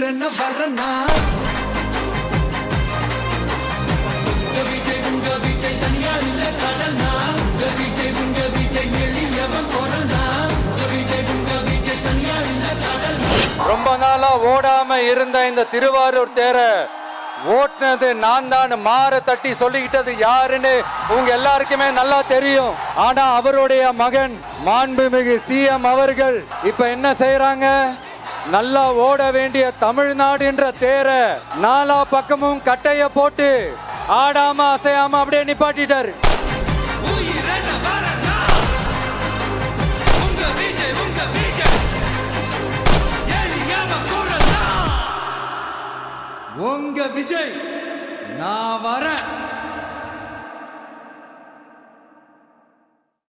உயிரென்ன வரனா விஜய் உங்க விஜய் தனியார் இல்ல கடல்னா விஜய் உங்க விஜய் எளியவன் குரல்னா விஜய் உங்க விஜய் தனியார் இல்ல கடல்னா. ரொம்ப நாளா ஓடாம இருந்த இந்த திருவாரூர் தேர ஓட்டுனது நான் தான் மாற தட்டி சொல்லிக்கிட்டது யாருன்னு உங்க எல்லாருக்குமே நல்லா தெரியும். ஆனா அவருடைய மகன் மாண்புமிகு சிஎம் அவர்கள் இப்ப என்ன செய்யறாங்க, நல்லா ஓட வேண்டிய தமிழ்நாடுன்ற தேர நாலா பக்கமும் கட்டைய போட்டு ஆடாம அசையாம அப்படியே நிப்பாட்டிட்டாரு. உங்க விஜய் நான் வரேன்.